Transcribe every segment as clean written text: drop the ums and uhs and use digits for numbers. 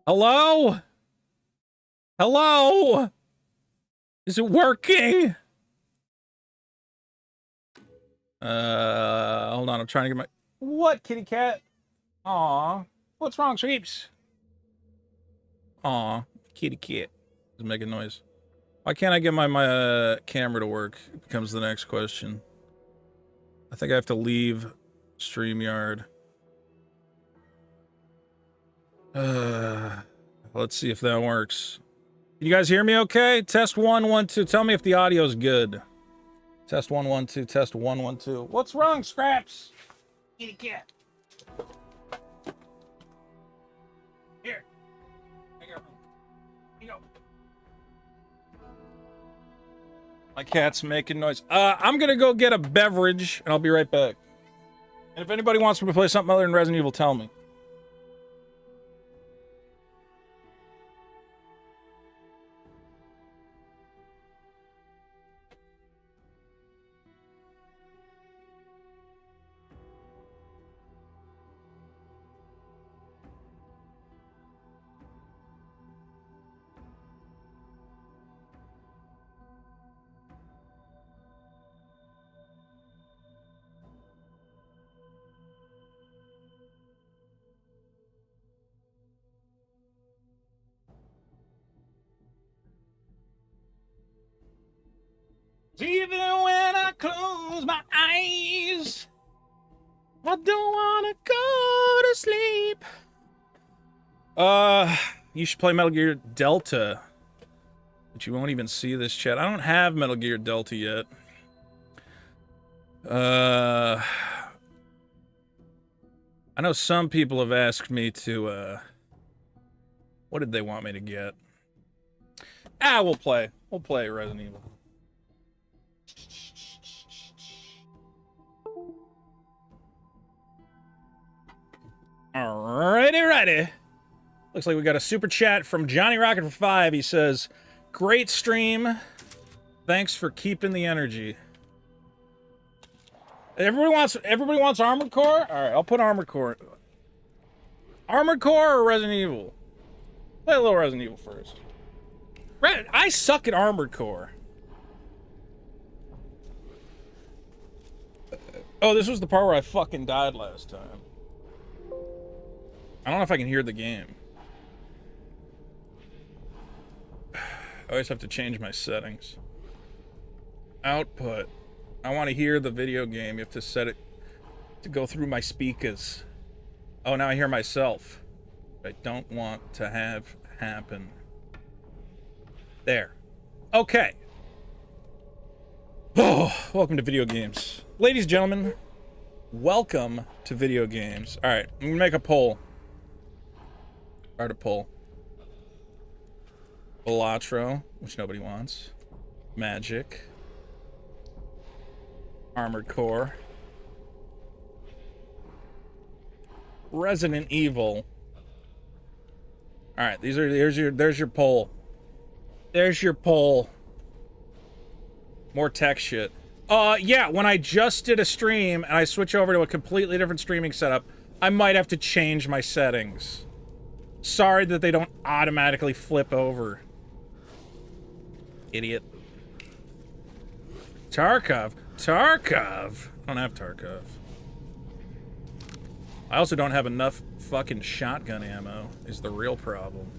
Hello? Hello? Is it working? Hold on, I'm trying to get my... What, kitty cat? Aw. What's wrong, Sweeps? Aw, kitty cat is making noise. Why can't I get my camera to work? It becomes the next question. I think I have to leave StreamYard. Let's see if that works. Can you guys hear me okay? Test 1, 1, 2. Tell me if the audio's good. Test 1, 1, 2. Test 1, 1, 2. What's wrong, Scraps? Kitty cat. Here. Here you go. My cat's making noise. I'm gonna go get a beverage, and I'll be right back. And if anybody wants me to play something other than Resident Evil, tell me. Even when I close my eyes, I don't want to go to sleep. You should play Metal Gear Delta. But you won't even see this chat. I don't have Metal Gear Delta yet. I know some people have asked me to, what did they want me to get? We'll play. We'll play Resident Evil. Alrighty. Looks like we got a super chat from Johnny Rocket for 5. He says, "Great stream. Thanks for keeping the energy." Everybody wants Armored Core? Alright, I'll put Armored Core. Armored Core or Resident Evil? Play a little Resident Evil first. I suck at Armored Core. Oh, this was the part where I fucking died last time. I don't know if I can hear the game. I always have to change my settings. Output. I want to hear the video game. You have to set it to go through my speakers. Oh, now I hear myself. I don't want to have happen. There. Okay. Oh, welcome to video games. Ladies and gentlemen, welcome to video games. Alright, I'm gonna make a poll. Start a poll. Elatro, which nobody wants. Magic. Armored Core. Resident Evil. Alright, there's your poll. There's your poll. More tech shit. Yeah, when I just did a stream and I switch over to a completely different streaming setup, I might have to change my settings. Sorry that they don't automatically flip over. Idiot. Tarkov. Tarkov? I don't have Tarkov. I also don't have enough fucking shotgun ammo, is the real problem.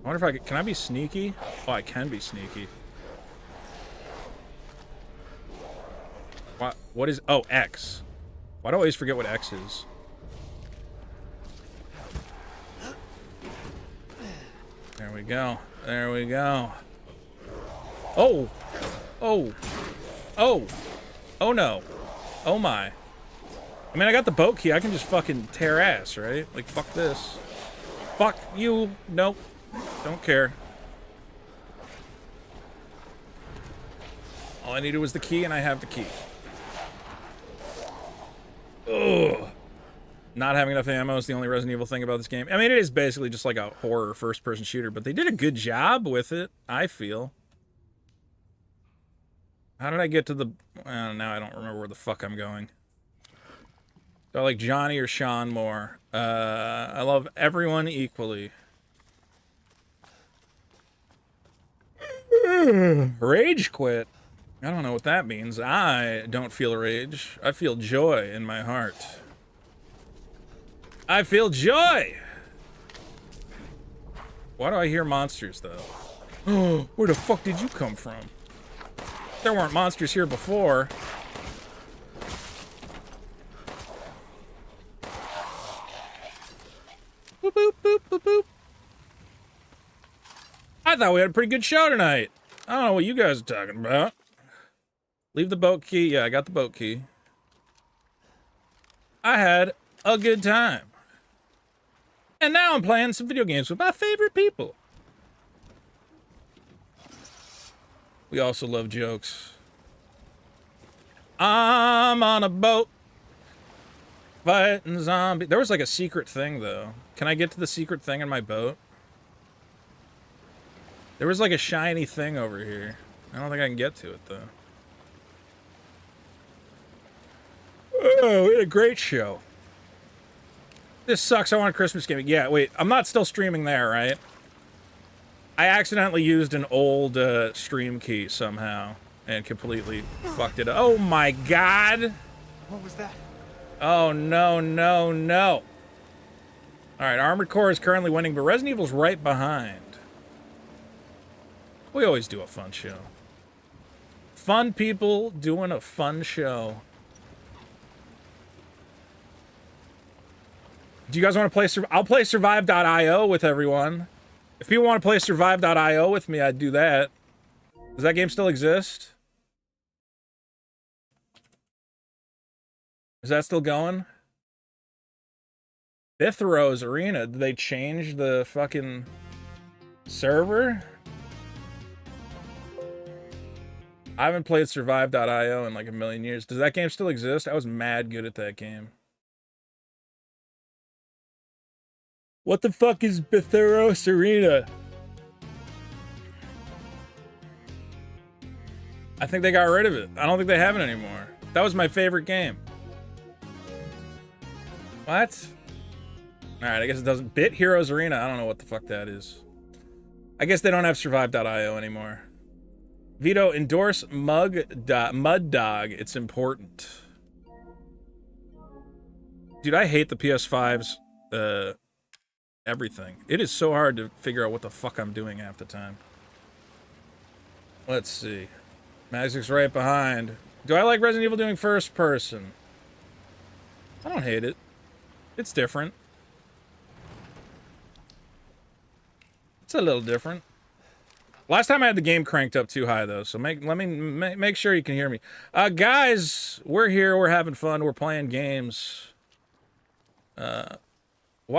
I wonder if can I be sneaky? Oh, I can be sneaky. What is, oh, X. Why do I always forget what X is? There we go. There we go. Oh! Oh! Oh! Oh no. Oh my. I mean, I got the boat key. I can just fucking tear ass, right? Like, fuck this. Fuck you. Nope. Don't care. All I needed was the key, and I have the key. Ugh. Not having enough ammo is the only Resident Evil thing about this game. I mean, it is basically just like a horror first-person shooter, but they did a good job with it, I feel. How did I get to the... now I don't remember where the fuck I'm going. Do I like Johnny or Sean more? I love everyone equally. Rage quit. I don't know what that means. I don't feel rage. I feel joy in my heart. I feel joy! Why do I hear monsters, though? Where the fuck did you come from? There weren't monsters here before. Boop, boop, boop, boop, boop. I thought we had a pretty good show tonight. I don't know what you guys are talking about. Leave the boat key. Yeah, I got the boat key. I had a good time. And now I'm playing some video games with my favorite people. We also love jokes. I'm on a boat fighting zombies. There was like a secret thing, though. Can I get to the secret thing in my boat? There was like a shiny thing over here. I don't think I can get to it, though. Oh, we had a great show. This sucks. I want a Christmas game. Yeah, wait. I'm not still streaming there, right? I accidentally used an old stream key somehow and completely fucked it up. Oh my god! What was that? Oh no, no, no. Alright, Armored Core is currently winning, but Resident Evil's right behind. We always do a fun show. Fun people doing a fun show. Do you guys want to play I'll play Survive.io with everyone. If people want to play Survive.io with me, I'd do that. Does that game still exist? Is that still going? Bithro's Arena. Did they change the fucking server? I haven't played Survive.io in like a million years. Does that game still exist? I was mad good at that game. What the fuck is Bithro's Arena? I think they got rid of it. I don't think they have it anymore. That was my favorite game. What? Alright, I guess it doesn't. Bit Heroes Arena. I don't know what the fuck that is. I guess they don't have Survive.io anymore. Vito, endorse Mud Dog. It's important. Dude, I hate the PS5's everything. It is so hard to figure out what the fuck I'm doing half the time. Let's see. Magic's right behind. Do I like Resident Evil doing first person? I don't hate it. It's different. It's a little different. Last time I had the game cranked up too high, though, so let me make sure you can hear me. Guys, we're here. We're having fun. We're playing games. Why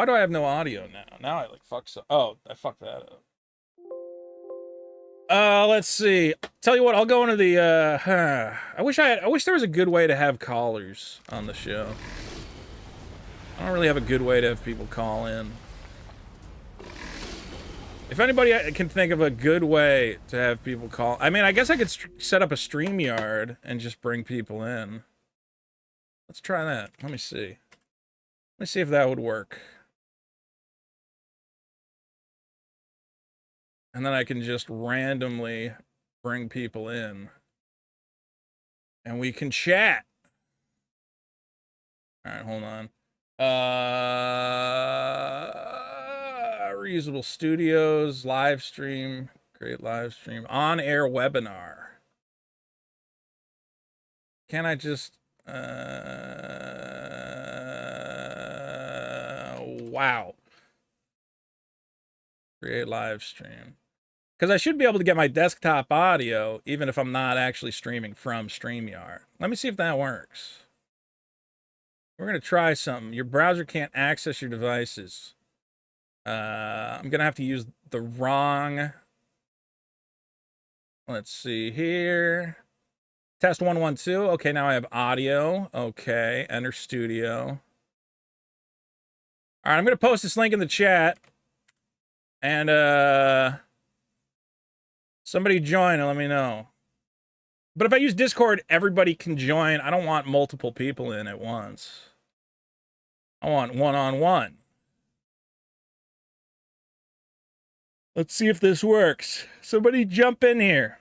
do I have no audio now? Now I like fucked up. Oh, I fucked that up. Let's see. Tell you what, I'll go into the. I wish there was a good way to have callers on the show. I don't really have a good way to have people call in. If anybody can think of a good way to have people call... I mean, I guess I could set up a StreamYard and just bring people in. Let's try that. Let me see. Let me see if that would work. And then I can just randomly bring people in. And we can chat. Alright, hold on. Reusable Studios, live stream, create live stream, on-air webinar. Can I just, wow. Create live stream. Because I should be able to get my desktop audio, even if I'm not actually streaming from StreamYard. Let me see if that works. We're going to try something. Your browser can't access your devices. I'm gonna have to use the wrong. Let's see here. Test 1 1 2. Okay, now I have audio. Okay, enter studio. All right, I'm gonna post this link in the chat, and somebody join and let me know. But if I use Discord, everybody can join. I don't want multiple people in at once. I want one-on-one. Let's see if this works. Somebody jump in here.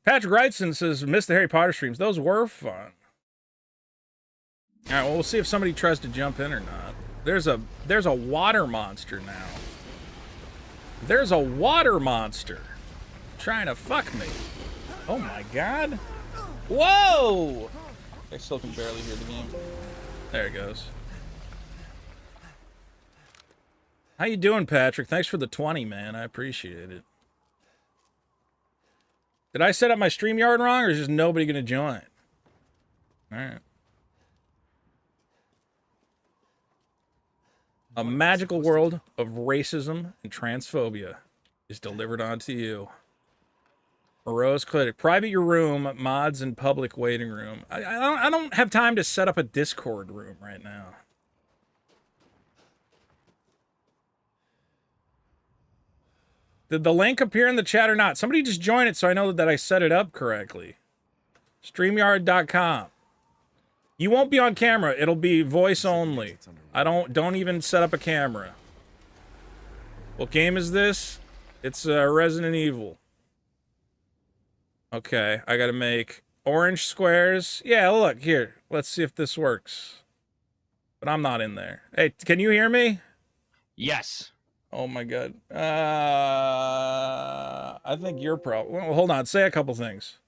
Patrick Wrightson says, missed the Harry Potter streams. Those were fun. All right, well, we'll see if somebody tries to jump in or not. There's a water monster now. There's a water monster trying to fuck me. Oh my god. Whoa! I still can barely hear the game. There it goes. How you doing, Patrick? Thanks for the 20, man. I appreciate it. Did I set up my StreamYard wrong, or is just nobody gonna join? All right. A magical world of racism and transphobia is delivered onto you. Rose Clinic. Private your room, mods, and public waiting room. I don't have time to set up a Discord room right now. Did the link appear in the chat or not? Somebody just join it so I know that I set it up correctly. StreamYard.com. You won't be on camera. It'll be voice only. Don't even set up a camera. What game is this? It's Resident Evil. Okay, I gotta make orange squares. Yeah, look, here. Let's see if this works. But I'm not in there. Hey, can you hear me? Yes. Oh my god. I think you're well, hold on, say a couple things.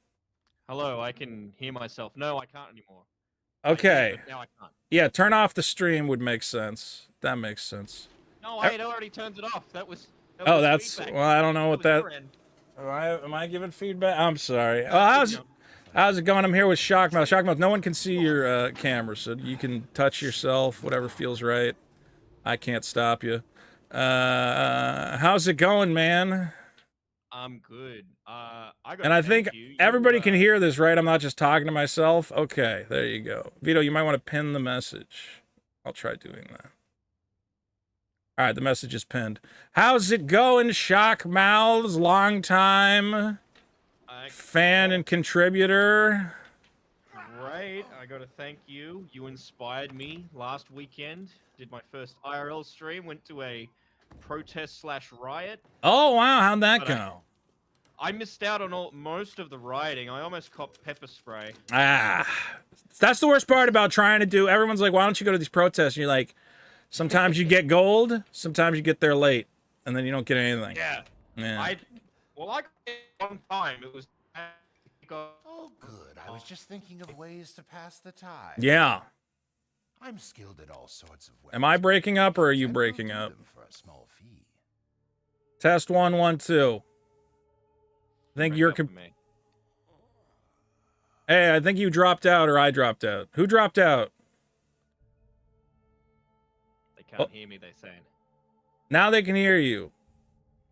Hello, I can hear myself. No, I can't anymore. Okay. Now I can't. Yeah, turn off the stream would make sense. That makes sense. No, I had already turned it off. That was oh, that's feedback. Well, I don't know what that. Am I giving feedback? I'm sorry. How's it going? I'm here with Shockmouth. Shockmouth, no one can see your camera, so you can touch yourself, whatever feels right. I can't stop you. How's it going, man? I'm good. And I think everybody can hear this, right? I'm not just talking to myself. Okay, there you go. Vito, you might want to pin the message. I'll try doing that. All right, the message is pinned. How's it going, Shockmouths? Long time fan and contributor. Right. I got to thank you. You inspired me last weekend. Did my first IRL stream. Went to a protest/riot. Oh wow, how'd that go? I missed out on most of the rioting. I almost copped pepper spray. That's the worst part about trying to do. Everyone's like, why don't you go to these protests? And you're like, sometimes you get gold, sometimes you get there late, and then you don't get anything. Yeah. I got it on time. It was. Oh, good. I was just thinking of ways to pass the time. Yeah. I'm skilled at all sorts of ways. Am I breaking up or are you breaking up? For a small fee. Test 1, 1, 2. I think you're. Hey, I think you dropped out or I dropped out. Who dropped out? They can't hear me, they saying. Now they can hear you.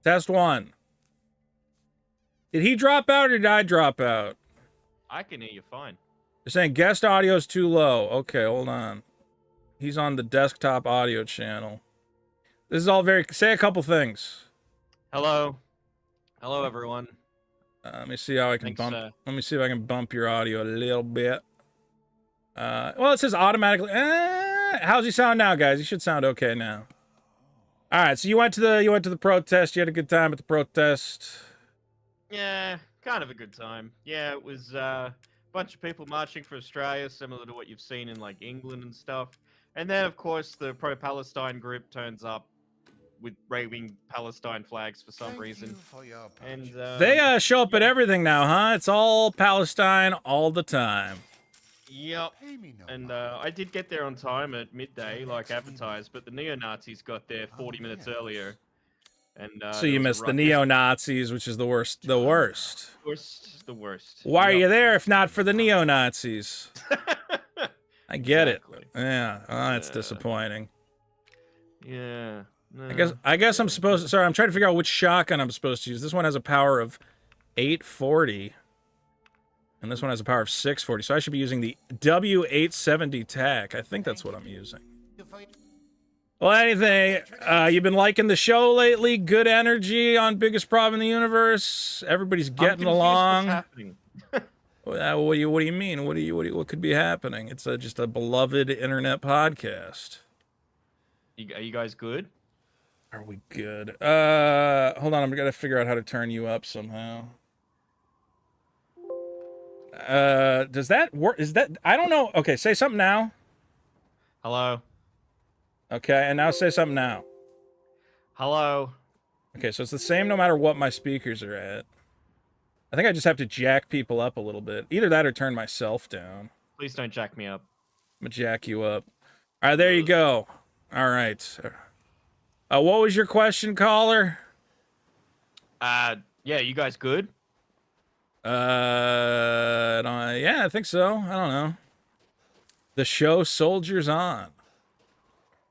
Test 1. Did he drop out or did I drop out? I can hear you fine. You're saying guest audio is too low. Okay, hold on. He's on the desktop audio channel. This is all very... Say a couple things. Hello. Hello, everyone. Let me see how I can bump... Let me see if I can bump your audio a little bit. Well, it says automatically... how's he sound now, guys? He should sound okay now. All right, so you went to the protest. You had a good time at the protest. Yeah, kind of a good time. Yeah, it was a bunch of people marching for Australia, similar to what you've seen in like England and stuff. And then, of course, the pro-Palestine group turns up with waving Palestine flags for some reason. And they show up at everything now, huh? It's all Palestine all the time. Yep. And I did get there on time at midday, like advertised, but the neo-Nazis got there 40 minutes earlier. And so you missed the neo-Nazis, which is the worst. The worst. The worst. Why are you there if not for the neo-Nazis? I get it. Yeah, that's disappointing. Yeah. I guess I'm supposed to... Sorry, I'm trying to figure out which shotgun I'm supposed to use. This one has a power of 840. And this one has a power of 640. So I should be using the W870 TAC. I think that's what I'm using. Well, anything, you've been liking the show lately? Good energy on Biggest Problem in the Universe? Everybody's getting along? What do you mean? What could be happening? It's just a beloved internet podcast. Are you guys good? Are we good? Hold on. I'm gonna figure out how to turn you up somehow. Does that work? Is that? I don't know. Okay, say something now. Hello? Okay, and now say something now. Hello? Okay, so it's the same no matter what my speakers are at. I think I just have to jack people up a little bit. Either that or turn myself down. Please don't jack me up. I'm gonna jack you up. All right, there you go. All right. What was your question, caller? Yeah, you guys good? Yeah, I think so. I don't know. The show soldiers on.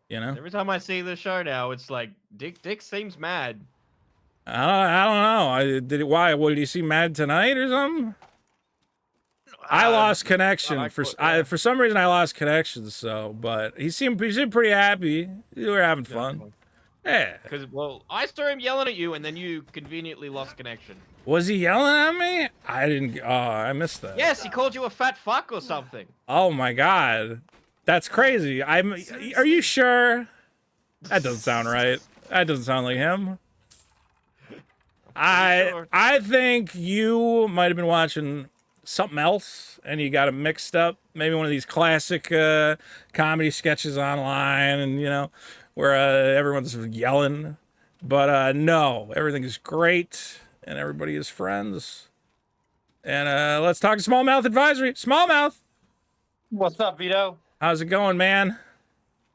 You know? Every time I see the show now, it's like Dick seems mad. I don't know. Why? What, did he see Mad Tonight or something? I lost connection for some reason. I lost connection. So, but he seemed pretty happy. You were having fun. Yeah. Because I saw him yelling at you, and then you conveniently lost connection. Was he yelling at me? I didn't. Oh, I missed that. Yes, he called you a fat fuck or something. Oh my god, that's crazy. Are you sure? That doesn't sound right. That doesn't sound like him. I think you might have been watching something else and you got it mixed up. Maybe one of these classic comedy sketches online, and you know, where everyone's yelling. But no, everything is great and everybody is friends. And let's talk to Smallmouth Advisory. Smallmouth, What's up, Vito? how's it going, man?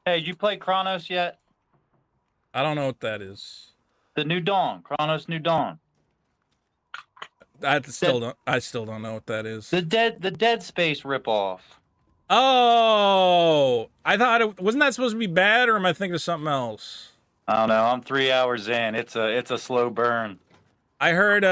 Hey, did you play Chronos yet? I don't know what that is. The New Dawn, Chronos New Dawn. I still don't know what that is. The Dead Space ripoff. Oh, I thought wasn't that supposed to be bad, or am I thinking of something else? I don't know. I'm 3 hours in. It's a slow burn. I heard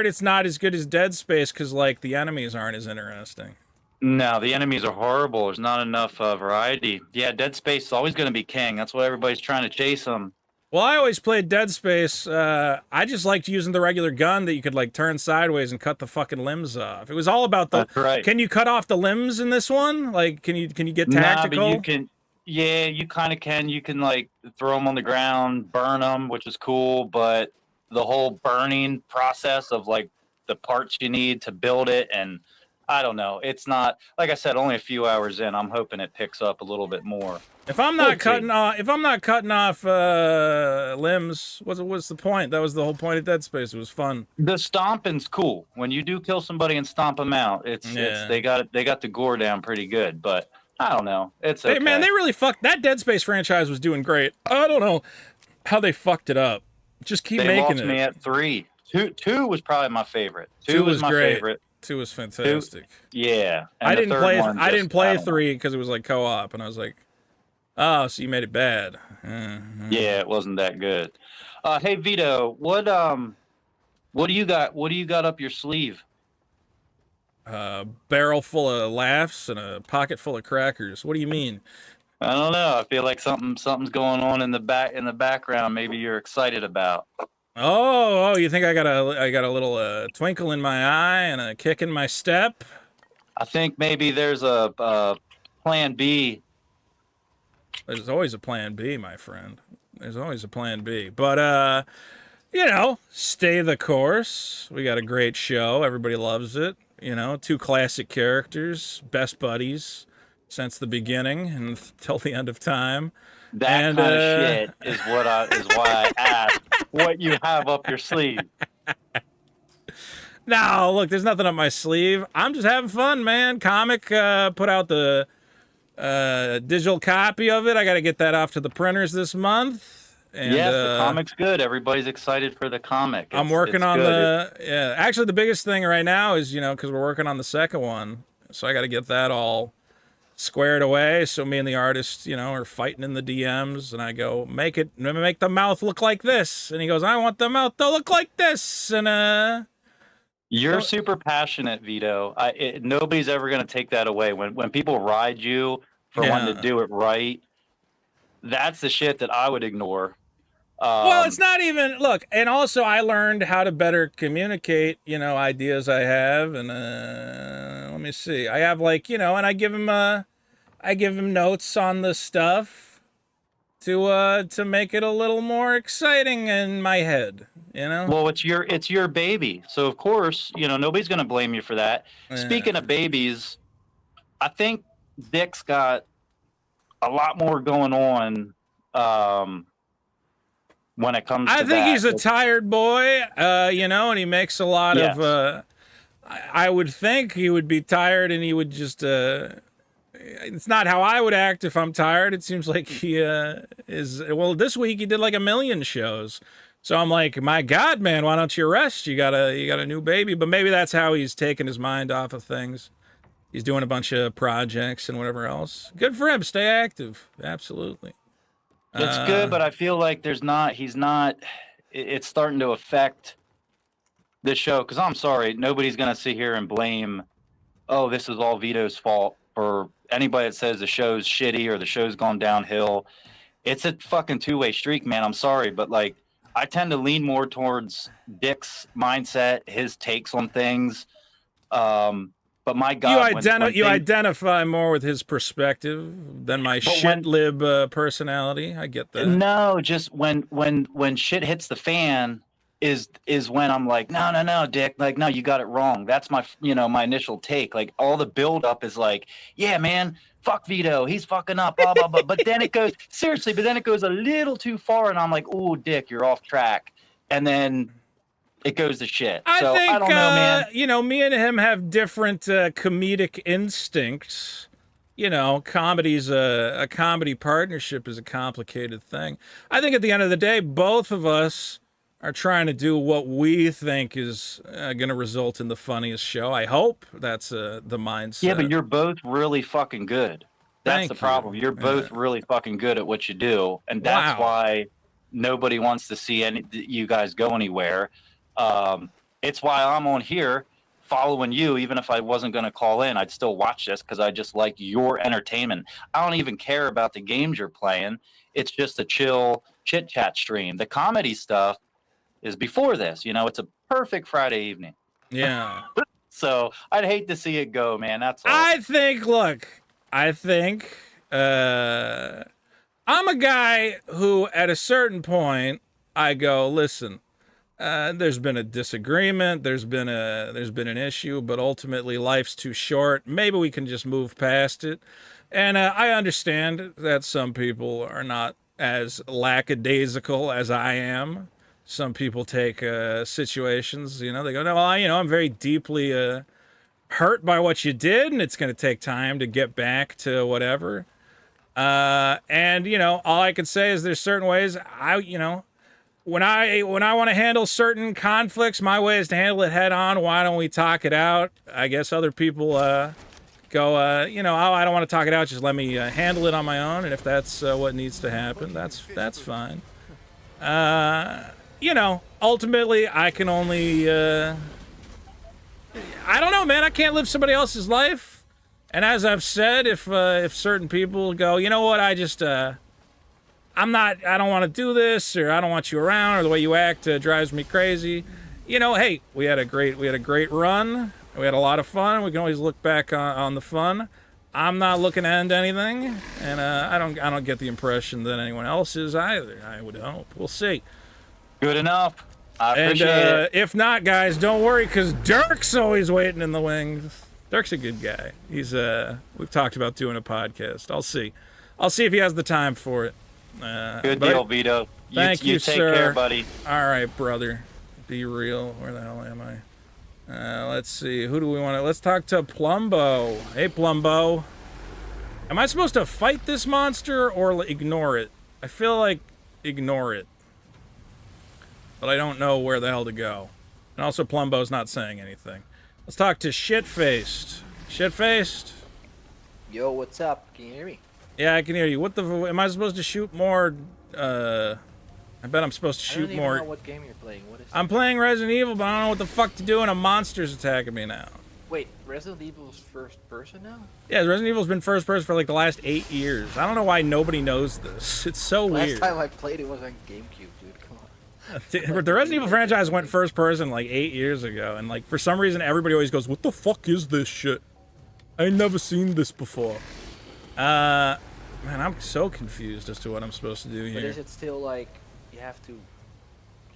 it's not as good as Dead Space because like the enemies aren't as interesting. No, the enemies are horrible. There's not enough variety. Yeah, Dead Space is always going to be king. That's why everybody's trying to chase him. Well, I always played Dead Space. I just liked using the regular gun that you could like turn sideways and cut the fucking limbs off. It was all about the. That's right. Can you cut off the limbs in this one? Like, can you get tactical? Nah, but you can. Yeah, you kind of can. You can like throw them on the ground, burn them, which is cool. But the whole burning process of like the parts you need to build it, and I don't know. It's not, like I said, only a few hours in. I'm hoping it picks up a little bit more. If I'm not cutting off limbs, what's the point? That was the whole point of Dead Space. It was fun. The stomping's cool. When you do kill somebody and stomp them out, it's they got the gore down pretty good. But I don't know. It's okay. Man, they really fucked that Dead Space franchise. Was doing great. I don't know how they fucked it up. Just keep making it. They lost me at 3. Two was probably my favorite. Two was my great. favorite. 2 was fantastic. Yeah. And I didn't play 3 3 because it was like co-op, and I was like, oh, so you made it bad. Yeah, it wasn't that good. Hey Vito, what do you got? What do you got up your sleeve? Barrel full of laughs and a pocket full of crackers. What do you mean? I don't know. I feel like something's going on in the background. Maybe you're excited about. Oh, you think I got a little twinkle in my eye and a kick in my step? I think maybe there's a plan B. There's always a plan B, my friend. There's always a plan B. But you know, stay the course. We got a great show. Everybody loves it. You know, 2 classic characters, best buddies since the beginning and till the end of time. That kind of shit is why I asked what you have up your sleeve. No, look, there's nothing up my sleeve. I'm just having fun, man. Comic put out the digital copy of it. I got to get that off to the printers this month. And, yes, the comic's good. Everybody's excited for the comic. I'm working on actually the biggest thing right now is, you know, because we're working on the second one. So I got to get that all squared away. So me and the artist, you know, are fighting in the DMs, and I go, make the mouth look like this. And he goes, I want the mouth to look like this. And you're super passionate, Vito. Nobody's ever going to take that away. When people ride you for wanting to do it right, that's the shit that I would ignore. Well, it's not even look, and also I learned how to better communicate, ideas I have, and let me see. I have and I give him notes on the stuff to make it a little more exciting in my head, Well, it's your baby, so of course, nobody's gonna blame you for that. Speaking of babies, I think Dick's got a lot more going on. When it comes to I think he's a tired boy, and he makes a lot of, I would think he would be tired and he would just, it's not how I would act if I'm tired. It seems like he well, this week he did like 1 million shows. So I'm like, my God, man, why don't you rest? You got a new baby. But maybe that's how he's taking his mind off of things. He's doing a bunch of projects and whatever else. Good for him. Stay active. Absolutely. It's good, but I feel like it's starting to affect this show. Because I'm sorry, nobody's going to sit here and blame, oh, this is all Vito's fault, for anybody that says the show's shitty or the show's gone downhill. It's a fucking two-way streak, man. I'm sorry, but I tend to lean more towards Dick's mindset, his takes on things. But my God, you identify more with his perspective than my shit-lib personality. I get that. No, just when shit hits the fan is when I'm like, no, Dick, no, you got it wrong. That's my my initial take. Like all the build-up is like, yeah, man, fuck Vito, he's fucking up, blah blah blah. But then it goes a little too far, and I'm like, oh, Dick, you're off track, and then it goes to shit. I think, I don't know, man. Me and him have different comedic instincts. Comedy's a comedy partnership is a complicated thing. I think at the end of the day, both of us are trying to do what we think is going to result in the funniest show. I hope that's the mindset. Yeah, but you're both really fucking good. That's the problem. You're both really fucking good at what you do, and that's why nobody wants to see you guys go anywhere. It's why I'm on here following you. Even if I wasn't going to call in, I'd still watch this because I just like your entertainment. I don't even care about the games you're playing. It's just a chill chit chat stream. The comedy stuff is before this. It's a perfect Friday evening. Yeah. So I'd hate to see it go, man. That's all. I think I'm a guy who at a certain point I go, listen, there's been a disagreement, there's been an issue, but ultimately life's too short. Maybe we can just move past it. And I understand that some people are not as lackadaisical as I am. Some people take situations, they go, no, well, I'm very deeply hurt by what you did, and it's going to take time to get back to whatever. And all I can say is there's certain ways when I want to handle certain conflicts, my way is to handle it head on. Why don't we talk it out? I guess other people go, oh, I don't want to talk it out. Just let me handle it on my own. And if that's what needs to happen, that's fine. Ultimately, I can only, I don't know, man. I can't live somebody else's life. And as I've said, if certain people go, you know what, I just, I don't want to do this, or I don't want you around, or the way you act drives me crazy. Hey, we had a great run. We had a lot of fun. We can always look back on the fun. I'm not looking to end anything, and I don't get the impression that anyone else is either. I would hope. We'll see. Good enough. I appreciate it. If not, guys, don't worry, because Dirk's always waiting in the wings. Dirk's a good guy. He's we've talked about doing a podcast. I'll see if he has the time for it. Good deal, Vito. Thank you, take sir. care, buddy. All right, brother. Be real. Where the hell am I? Let's see. Who do we want to? Let's talk to Plumbo. Hey, Plumbo. Am I supposed to fight this monster or ignore it? I feel like ignore it. But I don't know where the hell to go. And also, Plumbo's not saying anything. Let's talk to Shitfaced. Shitfaced? Yo, what's up? Can you hear me? Yeah, I can hear you. What the? Am I supposed to shoot more? I bet I'm supposed to shoot more. I don't even know what game you're playing. What is I'm playing Resident Evil, but I don't know what the fuck to do, and a monster's attacking me now. Wait, Resident Evil's first person now? Yeah, Resident Evil's been first person for like the last 8 years. I don't know why nobody knows this. It's so weird. Last time I played it was on GameCube, dude. The Resident Evil franchise went first person like 8 years ago, and like for some reason everybody always goes, "What the fuck is this shit? I ain't never seen this before." Man, I'm so confused as to what I'm supposed to do But here. is it still like you have to,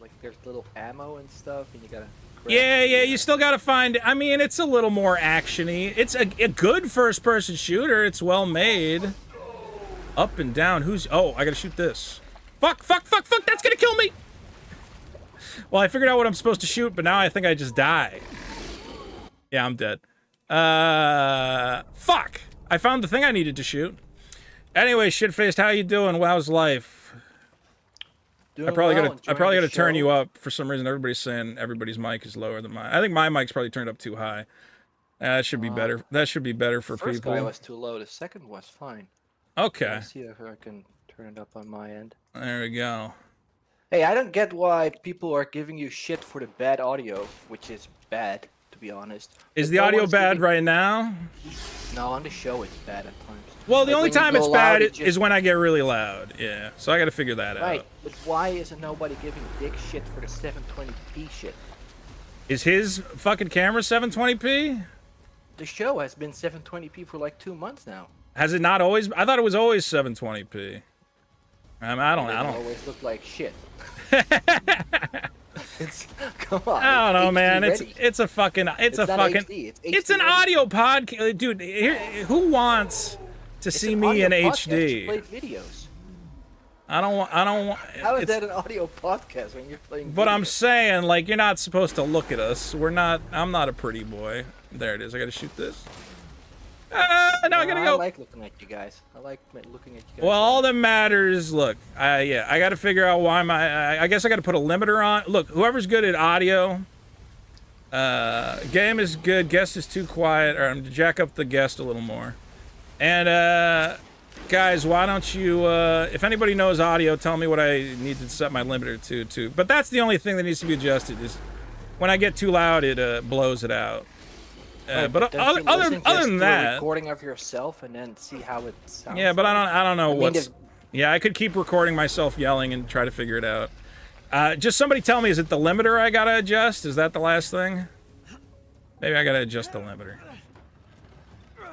like, there's little ammo and stuff, and you gotta. Grab Yeah, you still gotta find. I mean, it's a little more actiony. It's a good first-person shooter. It's well made. Up and down. Oh, I gotta shoot this. Fuck! That's gonna kill me. Well, I figured out what I'm supposed to shoot, but now I think I just die. Yeah, I'm dead. Fuck! I found the thing I needed to shoot. Anyway, shit-faced, how you doing? How's life? Doing I probably well, gotta enjoying the turn show. you up. For some reason, everybody's saying everybody's mic is lower than mine. I think my mic's probably turned up too high. That should be better. That should be better for First people. guy was too low. The second was fine. Okay, Let's see if I can turn it up on my end. there we go. Hey, I don't get why people are giving you shit for the bad audio, which is bad, to be honest. Is But the no audio one's bad giving- right now? No, on the show it's bad at times. Well, the Like, only when you time go it's loud, bad it is when I get really loud. Yeah, so I gotta figure that Right, out. but why isn't nobody giving dick shit for the 720p shit? Is his fucking camera 720p? The show has been 720p for like 2 months now. Has it not always? I thought it was always 720p. I It don't. always look like shit. Come on. I don't know, it's man. HD ready. It's a fucking. It's a not fucking. HD, It's HD an ready. audio podcast, dude. Who wants to It's see an me in audio podcast. You HD? play videos. I don't want. How is it's- that an audio podcast when you're playing? But I'm videos? saying, like, you're not supposed to look at us. We're not. I'm not a pretty boy. There it is. I gotta shoot this. No, I gotta I go. like looking at you guys. I like looking at you guys. Well, all that matters. Look, yeah, I got to figure out why I guess I got to put a limiter on. Look, whoever's good at audio. Game is good. Guest is too quiet. Or I'm to jack up the guest a little more. And guys, why don't you? If anybody knows audio, tell me what I need to set my limiter to. But that's the only thing that needs to be adjusted. Is when I get too loud, it blows it out. But Don't you other listen just than to a that. recording of yourself and then see how it sounds. Yeah, but I don't know I mean, what's. if- Yeah, I could keep recording myself yelling and try to figure it out. Just somebody tell me, is it the limiter I gotta adjust? Is that the last thing? Maybe I gotta adjust the limiter.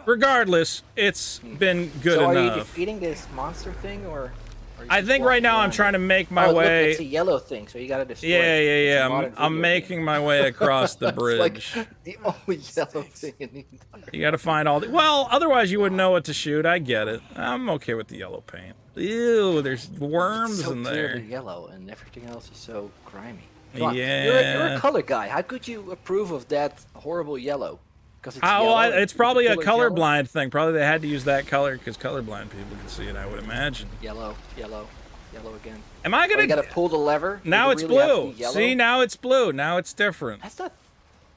Regardless, it's been good so are you enough. defeating this monster thing, or? Are you I just think right walking now I'm around trying to it? make my Oh, look, way. it's a yellow thing, so you gotta destroy it. Yeah. It's a modern I'm video making game. my way across the That's bridge. like the only yellow thing in the entire. You gotta find all the. Well, otherwise you wouldn't know what to shoot. I get it. I'm okay with the yellow paint. Ew, there's worms It's so in clearly there. yellow, and everything else is so grimy. Come on, You're Yeah. a color guy. How could you approve of that horrible yellow? Because it's Oh, yellow. well, and it's probably a the color's yellow. colorblind thing. Probably they had to use that color because colorblind people can see it, I would imagine. Yellow again. Am I Oh, gonna? you gotta pull the lever. Now Does it's it really have to blue. be yellow? See, now it's blue. Now it's different. That's not.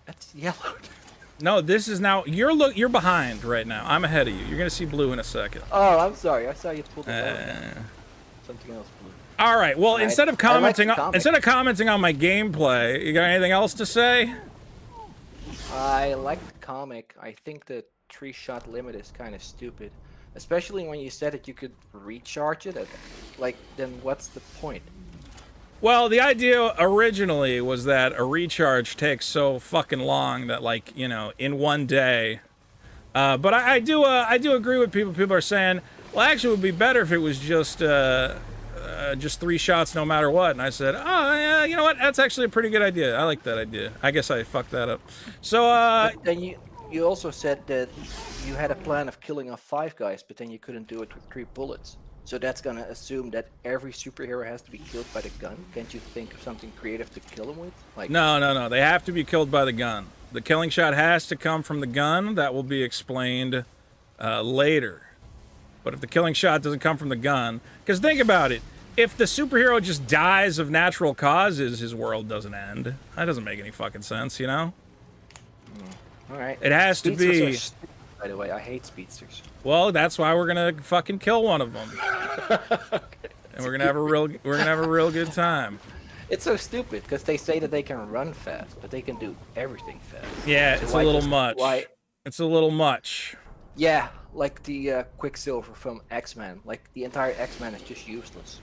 That's yellow. No, this is now. You're behind right now. I'm ahead of you. You're gonna see blue in a second. Oh, I'm sorry. I saw you pull the lever. Something else blue. All right. Well, Right. instead of I like the commenting, comic. instead of commenting on my gameplay, you got anything else to say? I like the comic. I think the 3-shot limit is kind of stupid, especially when you said that you could recharge it. Like, then what's the point? Well, the idea originally was that a recharge takes so fucking long that, like, you know, in one day. But I do agree with people. People are saying, well, actually, it would be better if it was just 3 shots no matter what. And I said, oh, yeah, you know what? That's actually a pretty good idea. I like that idea. I guess I fucked that up. So, But then you also said that you had a plan of killing off 5 guys, but then you couldn't do it with 3 bullets. So that's gonna assume that every superhero has to be killed by the gun. Can't you think of something creative to kill them with? Like, no. They have to be killed by the gun. The killing shot has to come from the gun. That will be explained later. But if the killing shot doesn't come from the gun, because think about it. If the superhero just dies of natural causes, his world doesn't end. That doesn't make any fucking sense, you know? all right. It has to Speedsters be. are stupid, by the way, I hate speedsters. Well, that's why we're gonna fucking kill one of them, and we're gonna have a real good time. It's so stupid because they say that they can run fast, but they can do everything fast. Yeah, So it's a why little just- much. Why? It's a little much. Yeah, like the Quicksilver from X-Men. Like the entire X-Men is just useless.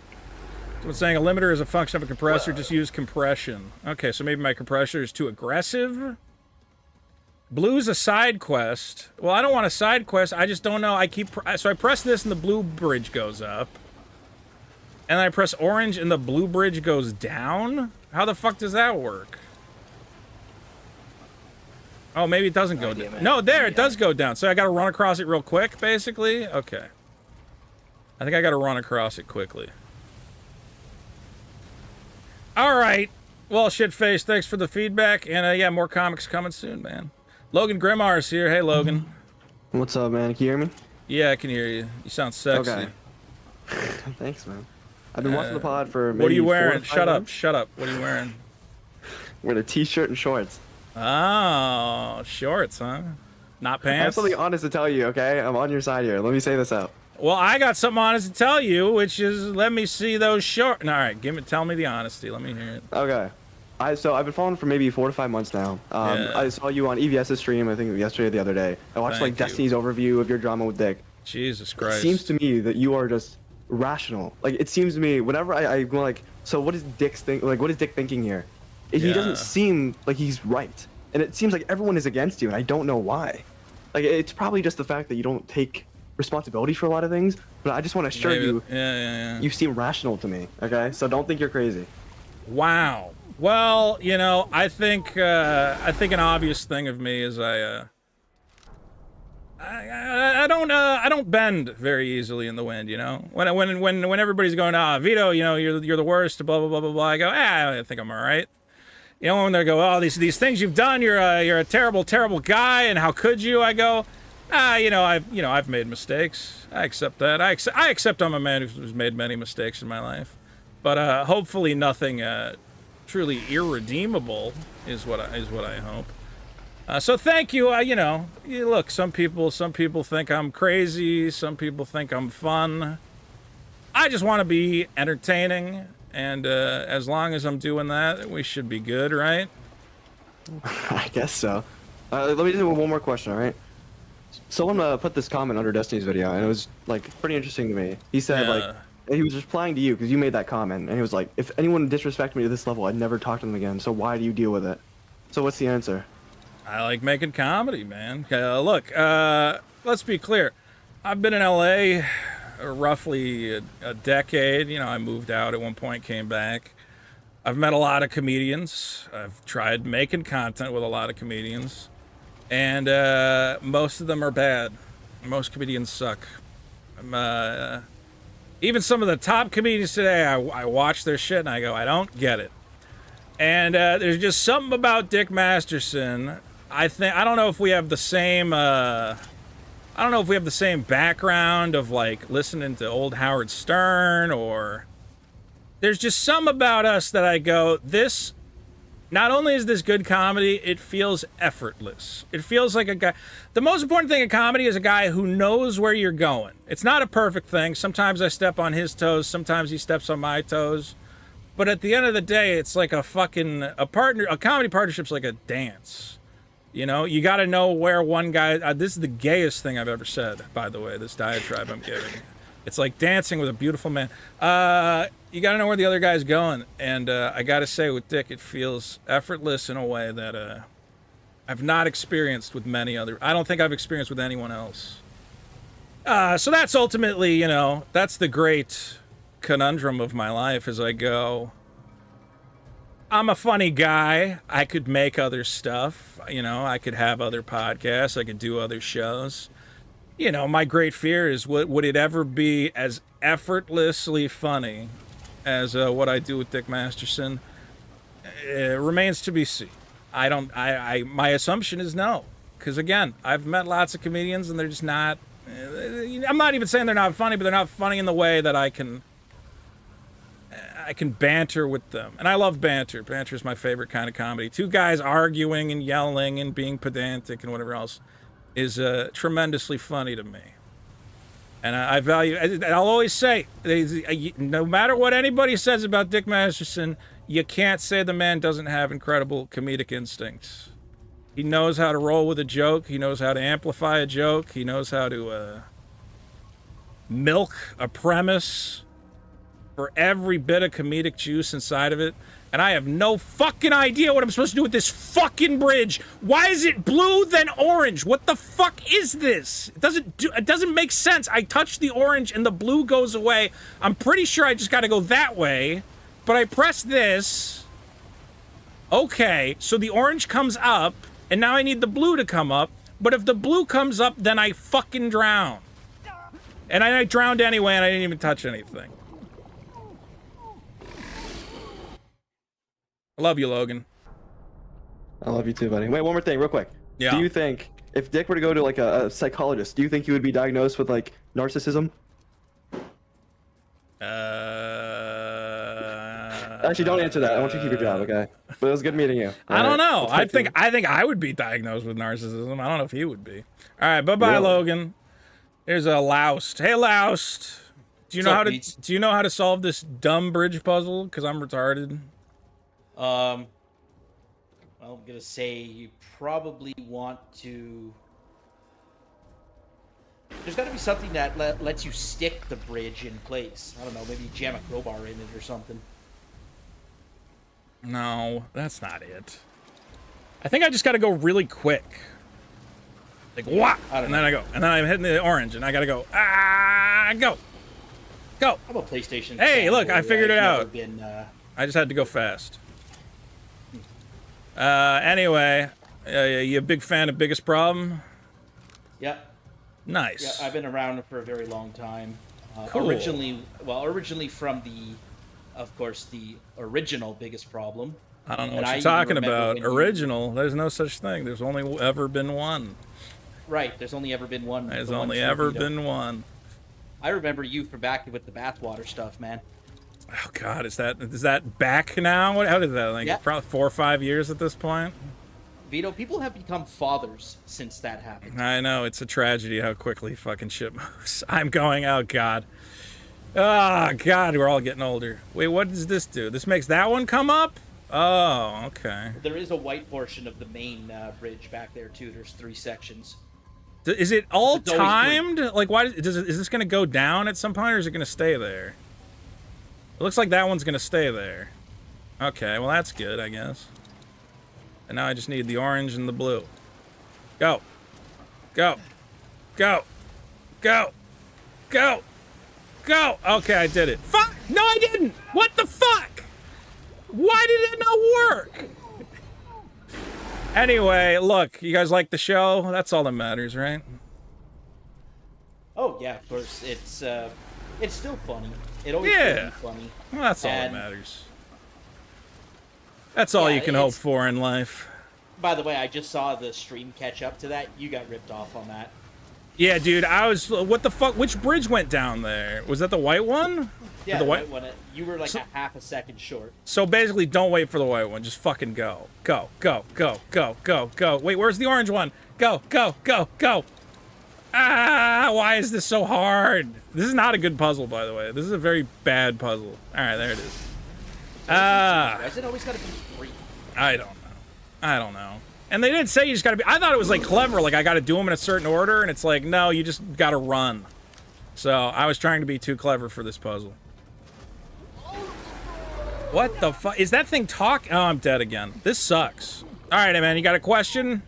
Someone's saying a limiter is a function of a compressor. Just use compression. Okay, so maybe my compressor is too aggressive. Blue's a side quest. Well, I don't want a side quest. I just don't know. So I press this and the blue bridge goes up. And then I press orange and the blue bridge goes down? How the fuck does that work? Oh, maybe it doesn't go down. No, there, it does go down. So I gotta run across it real quick, basically? Okay. I think I gotta run across it quickly. Alright. Well, shitface, thanks for the feedback. And yeah, more comics coming soon, man. Logan Grimar's here. Hey, Logan. What's up, man? Can you hear me? Yeah, I can hear you. You sound sexy. Okay. Thanks, man. I've been watching the pod for maybe What are you wearing? 4 to 5 Shut up, months. shut up. What are you wearing? Wearing a t-shirt and shorts. Oh, shorts, huh? Not I have pants? something honest to tell you, okay? I'm on your side here. Let me say this out. Well, I got something honest to tell you, which is let me see those shorts. All right, tell me the honesty. Let me hear it. Okay. So I've been following for maybe 4 to 5 months now. Yeah. I saw you on EVS's stream, I think yesterday or the other day. I watched Thank you. Destiny's overview of your drama with Dick. Jesus It Christ. seems to me that you are just rational. Like, it seems to me, whenever I go like, so what is Dick's think? Like, what is Dick thinking here? He Yeah. doesn't seem like he's right. And it seems like everyone is against you, and I don't know why. Like, it's probably just the fact that you don't take responsibility for a lot of things, but I just want to assure Maybe- you, Yeah. you seem rational to me, okay? So don't think you're crazy. Wow. Well, you know, I think an obvious thing of me is I don't bend very easily in the wind, you know. When everybody's going, Vito, you know, you're the worst, blah blah blah blah blah. I go, I think I'm all right. You know, when they go, oh, these things you've done, you're a terrible guy, and how could you? I go, I've made mistakes. I accept that. I accept I'm a man who's made many mistakes in my life, but hopefully nothing truly irredeemable is what I hope. So thank you. Look, some people think I'm crazy. Some people think I'm fun. I just want to be entertaining, and as long as I'm doing that, we should be good, right? I guess so. Let me do one more question, all right? Someone put this comment under Destiny's video, and it was like pretty interesting to me. He said like he was replying to you because you made that comment, and he was like, "If anyone disrespected me to this level, I'd never talk to them again. So why do you deal with it?" So what's the answer? I like making comedy, man. Look, let's be clear. I've been in LA roughly a decade. You know, I moved out at one point, came back. I've met a lot of comedians. I've tried making content with a lot of comedians. And most of them are bad. Most comedians suck. Even some of the top comedians today, I watch their shit and I go, I don't get it. And there's just something about Dick Masterson. I don't know if we have the same background of like listening to old Howard Stern, or there's just some about us that I go, this, not only is this good comedy, it feels effortless. It feels like a guy. The most important thing in comedy is a guy who knows where you're going. It's not a perfect thing. Sometimes I step on his toes. Sometimes he steps on my toes. But at the end of the day, it's like a comedy partnership's like a dance. You know, you got to know where one guy, this is the gayest thing I've ever said, by the way, this diatribe I'm giving. It's like dancing with a beautiful man. You got to know where the other guy's going. And I got to say, with Dick, it feels effortless in a way that I've not experienced with many other. I don't think I've experienced with anyone else. So that's ultimately, you know, that's the great conundrum of my life as I go. I'm a funny guy. I could make other stuff. You know, I could have other podcasts. I could do other shows. You know, my great fear is, would it ever be as effortlessly funny as what I do with Dick Masterson? It remains to be seen. My assumption is no. Because again, I've met lots of comedians and they're just not, I'm not even saying they're not funny, but they're not funny in the way that I can banter with them. And I love banter. Banter is my favorite kind of comedy. Two guys arguing and yelling and being pedantic and whatever else is tremendously funny to me. And I value, I'll always say, no matter what anybody says about Dick Masterson, you can't say the man doesn't have incredible comedic instincts. He knows how to roll with a joke. He knows how to amplify a joke. He knows how to milk a premise. for every bit of comedic juice inside of it, and I have no fucking idea what I'm supposed to do with this fucking bridge. Why is it blue then orange? What the fuck is this? It doesn't make sense. I touch the orange and the blue goes away. I'm pretty sure I just gotta go that way, but I press this. Okay, so the orange comes up, and now I need the blue to come up, but if the blue comes up, then I fucking drown. And I drowned anyway, and I didn't even touch anything. I love you, Logan. I love you too, buddy. Wait, one more thing, real quick. Yeah. Do you think, if Dick were to go to like a psychologist, do you think he would be diagnosed with like narcissism? Actually, don't answer that. I want you to keep your job, okay? But it was good meeting you. I don't know. Let's I think I would be diagnosed with narcissism. I don't know if he would be. All right, bye-bye, Really? Logan. There's a Loust. Hey, Loust. Do you know how to solve this dumb bridge puzzle? Because I'm retarded. Well, I'm gonna say you probably want to. There's got to be something that lets you stick the bridge in place. I don't know, maybe jam a crowbar in it or something. No, that's not it. I think I just got to go really quick. Like, what? And then I go. And then I'm hitting the orange, and I got to go. Go. Go. I'm a PlayStation. Hey, look, I figured it out. Been, I just had to go fast. Anyway, you a big fan of Biggest Problem? Yeah. Nice. Yeah, I've been around for a very long time. Cool. Originally from of course, the original Biggest Problem. I don't know And what I you're even talking remember about. when you- Original? There's no such thing. There's only ever been one. Right, there's only ever been one. There's the one only true ever Vito. been one. I remember you from back with the bathwater stuff, man. Oh God, is that back now? How did that? Like Yeah. probably 4 or 5 years at this point. Vito, people have become fathers since that happened. I know, it's a tragedy how quickly fucking shit moves. I'm going out, God. Oh, God, we're all getting older. Wait, what does this do? This makes that one come up? Oh, okay. There is a white portion of the main bridge back there, too. There's 3 sections. Is it all It's always timed? Like, why is this going to go down at some point, or is it going to stay there? It looks like that one's going to stay there. Okay, well, that's good, I guess. And now I just need the orange and the blue. Go. Go. Go. Go. Go. Go. Okay, I did it. Fuck! No, I didn't! What the fuck? Why did it not work? Anyway, look, you guys like the show? That's all that matters, right? Oh, yeah, of course. It's still funny. It always will Yeah. be funny. Well, that's all that And- matters. That's all Yeah, you can hope it's- for in life. By the way, I just saw the stream catch up to that. You got ripped off on that. Yeah, dude, I was... What the fuck? Which bridge went down there? Was that the white one? Yeah, the the white... white one. You were like a half a second short. So basically, don't wait for the white one. Just fucking go. Go, go, go, go, go, go. Wait, where's the orange one? Go, go, go, go. Ah, why is this so hard? This is not a good puzzle, by the way. This is a very bad puzzle. All right, there it is. Why is it always got to be 3? I don't know. I don't know. And they didn't say you just gotta be... I thought it was, like, clever. Like, I gotta do them in a certain order, and it's like, no, you just gotta run. So, I was trying to be too clever for this puzzle. What the fuck? Is that thing talk? Oh, I'm dead again. This sucks. All right, man, you got a question?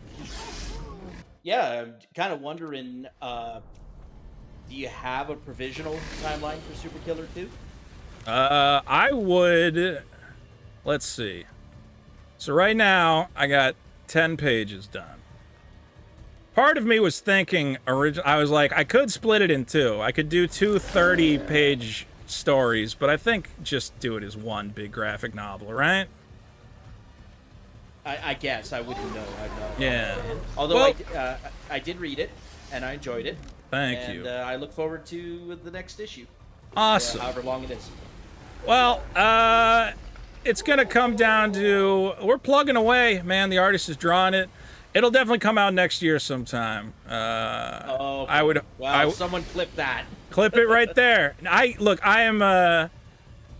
Yeah, I'm kind of wondering, do you have a provisional timeline for Super Killer 2? I would... Let's see. So right now, I got 10 pages done. Part of me was thinking, I was like, I could split it in 2. I could do 2 30-page stories, but I think just do it as one big graphic novel, right? I guess. I wouldn't know. I'm not Yeah. a fan. Although Well- I did read it, and I enjoyed it. Thank and, you. I look forward to the next issue. Awesome. However long it is. Well, it's gonna come down to... We're plugging away, man. The artist is drawing it. It'll definitely come out next year sometime. Oh, I would... Well, someone clip that. Clip it right there. Look, I am,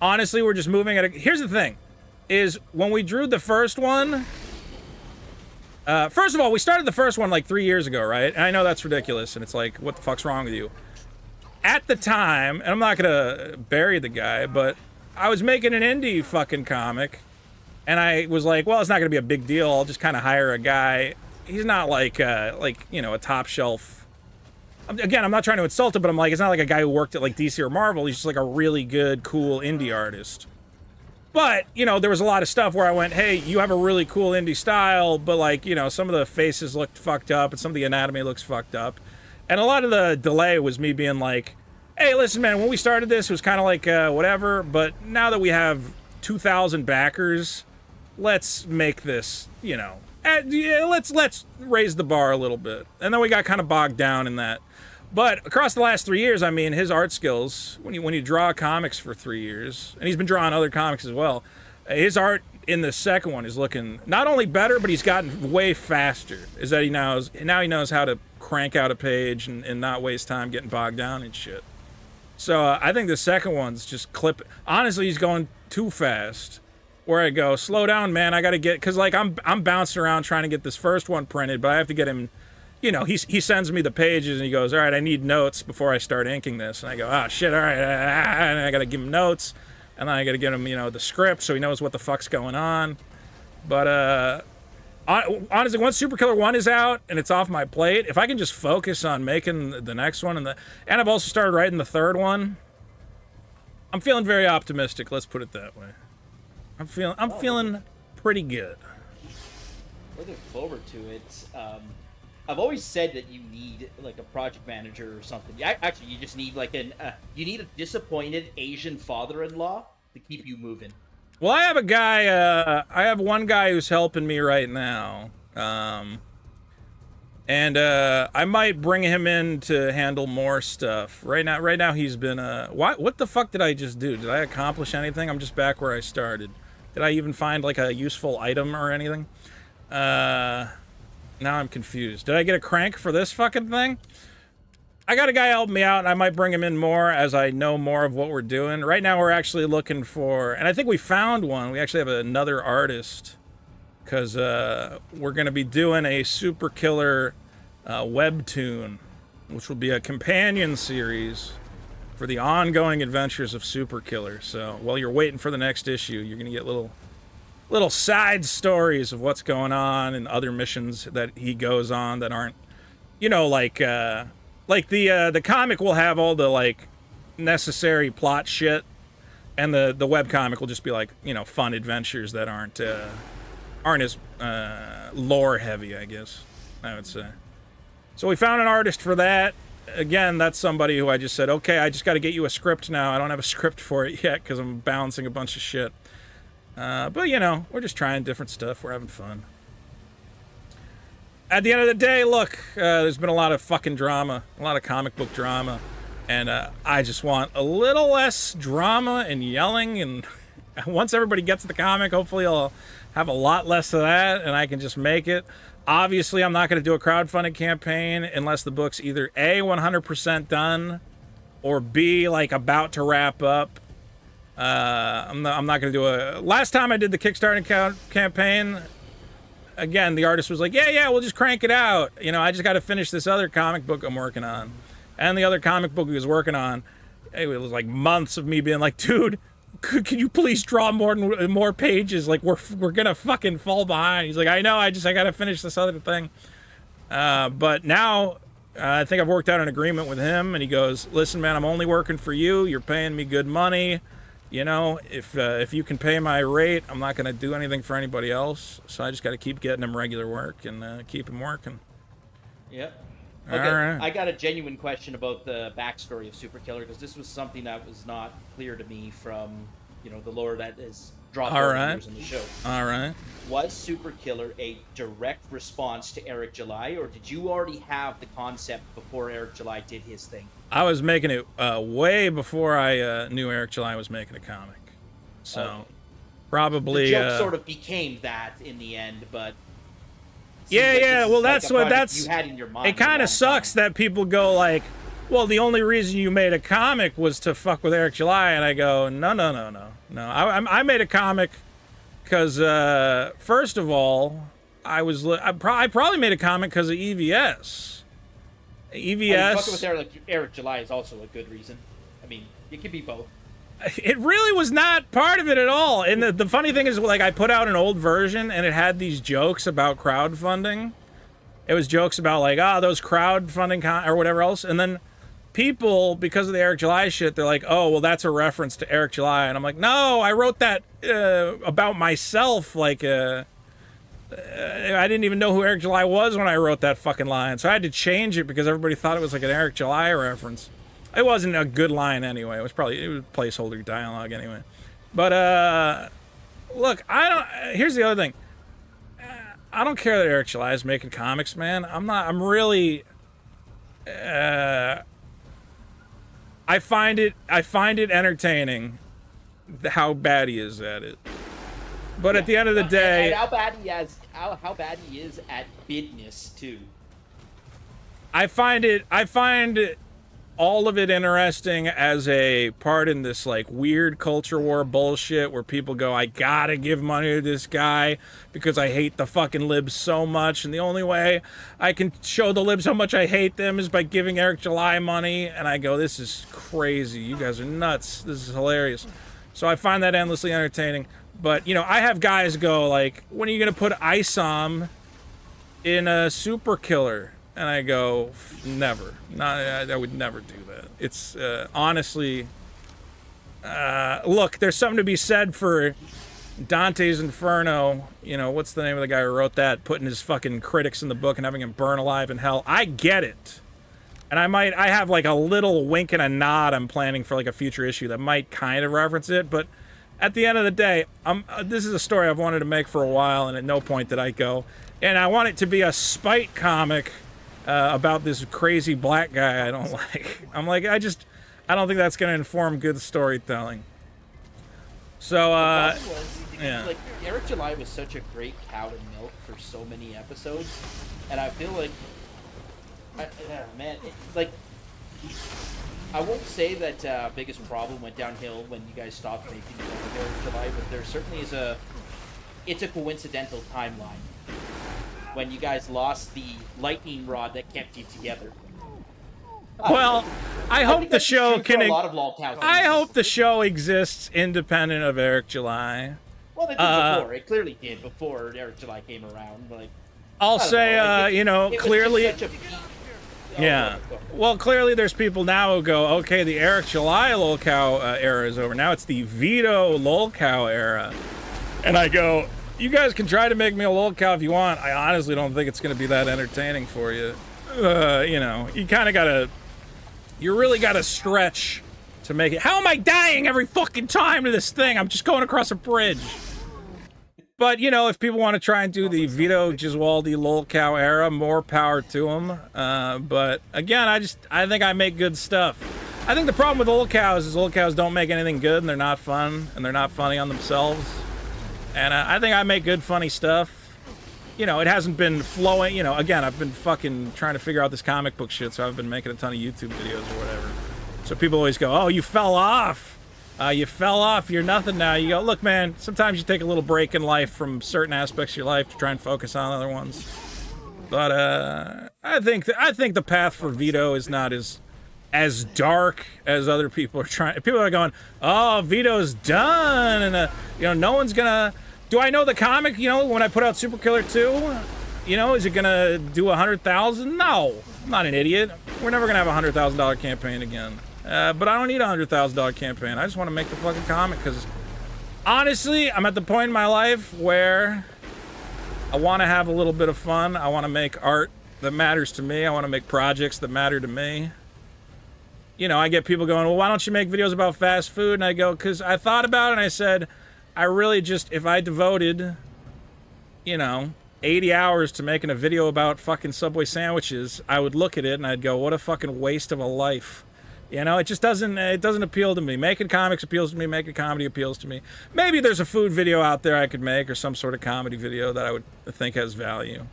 honestly, we're just moving at a... Here's the thing, is when we drew the first one... first of all, we started the first one like 3 years ago, right? And I know that's ridiculous, and it's like, what the fuck's wrong with you? at the time, and I'm not gonna bury the guy, but I was making an indie fucking comic, and I was like, well, it's not gonna be a big deal. I'll just kind of hire a guy. He's not like you know, a top shelf. Again, I'm not trying to insult him, but I'm like, it's not like a guy who worked at like DC or Marvel. He's just like a really good, cool indie artist. But, you know, there was a lot of stuff where I went, hey, you have a really cool indie style, but like, you know, some of the faces looked fucked up and some of the anatomy looks fucked up. And a lot of the delay was me being like, hey, listen, man, when we started this, it was kind of like whatever, but now that we have 2,000 backers, let's make this, you know, let's raise the bar a little bit. And then we got kind of bogged down in that. But across the last 3 years, I mean, his art skills, when you draw comics for 3 years, and he's been drawing other comics as well, his art in the second one is looking not only better, but he's gotten way faster. Is that he knows how to crank out a page and not waste time getting bogged down and shit. So I think the second one's just clip. Honestly, he's going too fast. Where I go, slow down, man. I gotta get, because like I'm bouncing around trying to get this first one printed, but I have to get him. You know, he sends me the pages and he goes, all right, I need notes before I start inking this. And I go, oh, shit, all right. And I got to give him notes. And then I got to get him, you know, the script so he knows what the fuck's going on. But honestly, once Super Killer 1 is out and it's off my plate, if I can just focus on making the next one, and I've also started writing the third one, I'm feeling very optimistic. Let's put it that way. I'm feeling pretty good. Looking forward to it. I've always said that you need like a project manager or something. Actually, you just need like you need a disappointed Asian father-in-law to keep you moving. Well, I have a guy. I have one guy who's helping me right now, and I might bring him in to handle more stuff. Right now he's been. What the fuck did I just do? Did I accomplish anything? I'm just back where I started. Did I even find like a useful item or anything? Now I'm confused. Did I get a crank for this fucking thing? I got a guy helping me out, and I might bring him in more as I know more of what we're doing. Right now, we're actually looking for, and I think we found one. We actually have another artist, because we're going to be doing a Super Killer webtoon, which will be a companion series for the ongoing adventures of Super Killer. So while you're waiting for the next issue, you're going to get little side stories of what's going on and other missions that he goes on that aren't, you know, like the comic will have all the like necessary plot shit, and the webcomic will just be like, you know, fun adventures that aren't as lore heavy, I guess I would say. So we found an artist for that. Again, that's somebody who I just said, okay, I just got to get you a script now. I don't have a script for it yet because I'm balancing a bunch of shit. But, you know, we're just trying different stuff. We're having fun. At the end of the day, look, there's been a lot of fucking drama, a lot of comic book drama, and I just want a little less drama and yelling, and once everybody gets the comic, hopefully I'll have a lot less of that, and I can just make it. Obviously, I'm not going to do a crowdfunding campaign unless the book's either A, 100% done, or B, like, about to wrap up. I'm not going to do a... Last time I did the Kickstarter campaign, again, the artist was like, yeah, we'll just crank it out. You know, I just got to finish this other comic book I'm working on. And the other comic book he was working on, it was like months of me being like, dude, can you please draw more pages? Like, we're going to fucking fall behind. He's like, I know, I got to finish this other thing. But now... I think I've worked out an agreement with him, and he goes, listen, man, I'm only working for you. You're paying me good money. You know, if you can pay my rate, I'm not going to do anything for anybody else. So I just got to keep getting him regular work and keep him working. Yep. Okay, right. I got a genuine question about the backstory of Super Killer, because this was something that was not clear to me from, you know, the lore that is dropped over the years in the show. All right. Was Super Killer a direct response to Eric July, or did you already have the concept before Eric July did his thing? I was making it way before I knew Eric July was making a comic. So, probably... The joke sort of became that in the end, but... Yeah, well, that's like what that's... You had in your mind. It kind of sucks that people go like, well, the only reason you made a comic was to fuck with Eric July, and I go, no. I made a comic because, first of all, I probably made a comic because of EVS. Fucking with EVS. Eric July is also a good reason. I mean, it could be both. It really was not part of it at all. And the funny thing is, like, I put out an old version and it had these jokes about crowdfunding. It was jokes about like, those crowdfunding or whatever else. And then people, because of the Eric July shit, they're like, oh, well, that's a reference to Eric July. And I'm like, no, I wrote that about myself. Like, I didn't even know who Eric July was when I wrote that fucking line. So I had to change it because everybody thought it was like an Eric July reference. It wasn't a good line anyway. It was placeholder dialogue anyway. But, look, here's the other thing. I don't care that Eric July is making comics, man. I'm really, I find it entertaining how bad he is at it. But at the end of the day, and how bad he is at business too. I find all of it interesting as a part in this like weird culture war bullshit where people go, I gotta give money to this guy because I hate the fucking libs so much, and the only way I can show the libs how much I hate them is by giving Eric July money. And I go, this is crazy. You guys are nuts. This is hilarious. So I find that endlessly entertaining. But, you know, I have guys go like, when are you gonna put Isom in a Super Killer? And I go, never. I would never do that. It's honestly, look, there's something to be said for Dante's Inferno. You know, what's the name of the guy who wrote that? Putting his fucking critics in the book and having him burn alive in hell. I get it. And I have like a little wink and a nod I'm planning for like a future issue that might kind of reference it. But at the end of the day, this is a story I've wanted to make for a while, and at no point did I go, and I want it to be a spite comic about this crazy black guy I don't like. I'm like, I don't think that's going to inform good storytelling. So, yeah. Like, Eric July was such a great cow to milk for so many episodes, and I feel like, I won't say that biggest problem went downhill when you guys stopped making Eric July, but there certainly is it's a coincidental timeline. When you guys lost the lightning rod that kept you together. Well, I hope the show can. I hope the show exists independent of Eric July. Well, it did before. It clearly did before Eric July came around. Like, I'll say, you know, clearly. Yeah. Well, clearly there's people now who go, okay, the Eric July lolcow era is over. Now it's the Vito lolcow era. And I go, you guys can try to make me a lolcow if you want. I honestly don't think it's going to be that entertaining for you. You know, you kind of got to, you really got to stretch to make it. How am I dying every fucking time to this thing? I'm just going across a bridge. But, you know, if people want to try and do the Vito Gesualdi lolcow era, more power to them. But, again, I think I make good stuff. I think the problem with lolcows is lolcows don't make anything good, and they're not fun, and they're not funny on themselves. And I think I make good, funny stuff. You know, it hasn't been flowing. You know, again, I've been fucking trying to figure out this comic book shit, so I've been making a ton of YouTube videos or whatever. So people always go, oh, you fell off. You fell off. You're nothing now. You go, look, man, sometimes you take a little break in life from certain aspects of your life to try and focus on other ones. But I think the path for Vito is not as dark as other people are trying. People are going, oh, Vito's done, and you know, no one's gonna. Do I know the comic? You know, when I put out Super Killer 2, you know, is it gonna do 100,000? No, I'm not an idiot. We're never gonna have a $100,000 campaign again. But I don't need a $100,000 campaign. I just want to make the fucking comic because, honestly, I'm at the point in my life where I want to have a little bit of fun. I want to make art that matters to me. I want to make projects that matter to me. You know, I get people going, well, why don't you make videos about fast food? And I go, because I thought about it and I said, I really just, if I devoted, you know, 80 hours to making a video about fucking Subway sandwiches, I would look at it and I'd go, what a fucking waste of a life. You know, it just doesn't appeal to me. Making comics appeals to me. Making comedy appeals to me. Maybe there's a food video out there I could make or some sort of comedy video that I would think has value.